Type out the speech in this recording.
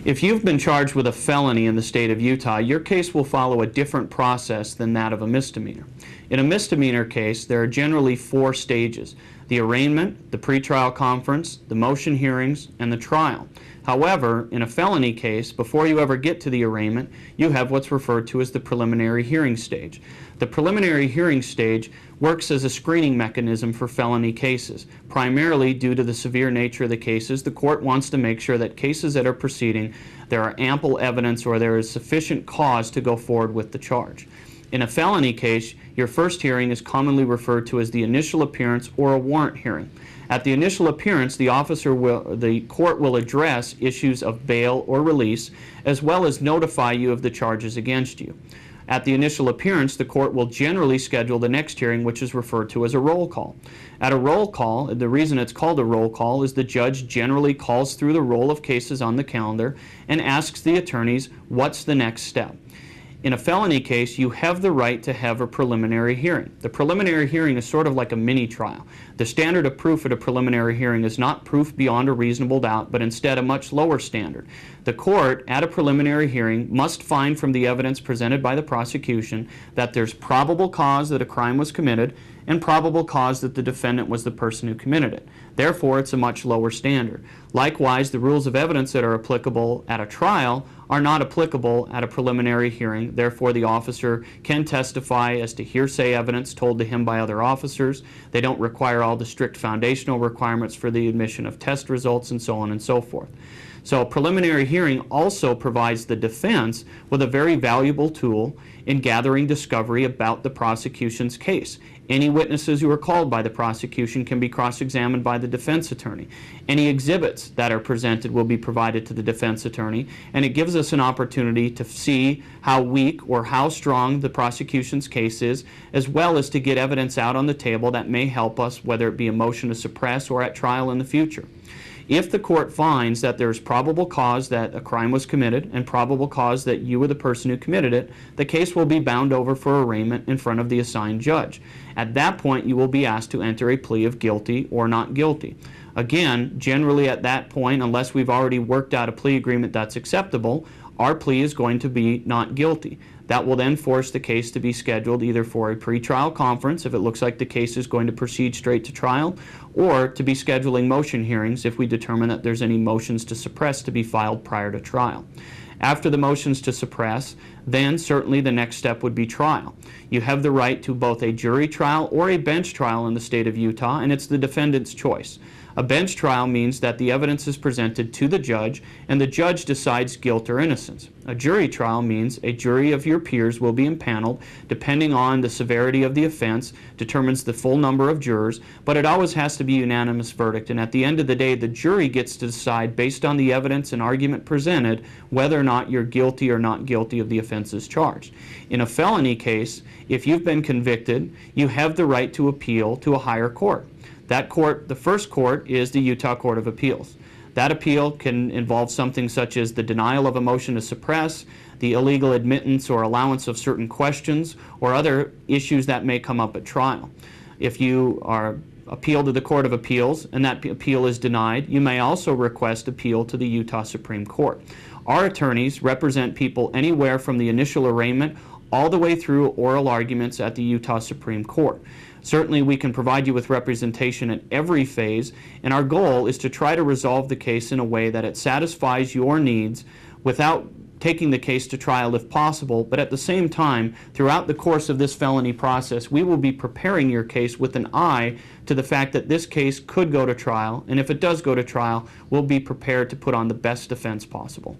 If you've been charged with a felony in the state of Utah, your case will follow a different process than that of a misdemeanor. In a misdemeanor case, there are generally 4 stages: the arraignment, the pretrial conference, the motion hearings, and the trial. However, in a felony case, before you ever get to the arraignment, you have what's referred to as the preliminary hearing stage. The preliminary hearing stage works as a screening mechanism for felony cases. Primarily due to the severe nature of the cases, the court wants to make sure that cases that are proceeding, there are ample evidence or there is sufficient cause to go forward with the charge. In a felony case, your first hearing is commonly referred to as the initial appearance or a warrant hearing. At the initial appearance, the court will address issues of bail or release, as well as notify you of the charges against you. At the initial appearance, the court will generally schedule the next hearing, which is referred to as a roll call. At a roll call, the reason it's called a roll call is the judge generally calls through the roll of cases on the calendar and asks the attorneys, what's the next step? In a felony case, you have the right to have a preliminary hearing. The preliminary hearing is sort of like a mini trial. The standard of proof at a preliminary hearing is not proof beyond a reasonable doubt, but instead a much lower standard. The court, at a preliminary hearing, must find from the evidence presented by the prosecution that there's probable cause that a crime was committed and probable cause that the defendant was the person who committed it. Therefore, it's a much lower standard. Likewise, the rules of evidence that are applicable at a trial are not applicable at a preliminary hearing. Therefore, the officer can testify as to hearsay evidence told to him by other officers. They don't require all the strict foundational requirements for the admission of test results and so on and so forth. So a preliminary hearing also provides the defense with a very valuable tool in gathering discovery about the prosecution's case. Any witnesses who are called by the prosecution can be cross-examined by the defense attorney. Any exhibits that are presented will be provided to the defense attorney, and it gives us an opportunity to see how weak or how strong the prosecution's case is, as well as to get evidence out on the table that may help us, whether it be a motion to suppress or at trial in the future. If the court finds that there's probable cause that a crime was committed and probable cause that you were the person who committed it, the case will be bound over for arraignment in front of the assigned judge. At that point, you will be asked to enter a plea of guilty or not guilty. Again, generally at that point, unless we've already worked out a plea agreement that's acceptable, our plea is going to be not guilty. That will then force the case to be scheduled either for a pretrial conference if it looks like the case is going to proceed straight to trial, or to be scheduling motion hearings if we determine that there's any motions to suppress to be filed prior to trial. After the motions to suppress, then certainly the next step would be trial. You have the right to both a jury trial or a bench trial in the state of Utah, and it's the defendant's choice. A bench trial means that the evidence is presented to the judge and the judge decides guilt or innocence. A jury trial means a jury of your peers will be impaneled depending on the severity of the offense, determines the full number of jurors, but it always has to be a unanimous verdict, and at the end of the day the jury gets to decide based on the evidence and argument presented whether or not you're guilty or not guilty of the offenses charged. In a felony case, if you've been convicted, you have the right to appeal to a higher court. That court, the first court, is the Utah Court of Appeals. That appeal can involve something such as the denial of a motion to suppress, the illegal admittance or allowance of certain questions, or other issues that may come up at trial. If you are appealed to the Court of Appeals and that appeal is denied, you may also request appeal to the Utah Supreme Court. Our attorneys represent people anywhere from the initial arraignment all the way through oral arguments at the Utah Supreme Court. Certainly we can provide you with representation at every phase, and our goal is to try to resolve the case in a way that it satisfies your needs without taking the case to trial if possible, but at the same time, throughout the course of this felony process, we will be preparing your case with an eye to the fact that this case could go to trial, and if it does go to trial, we'll be prepared to put on the best defense possible.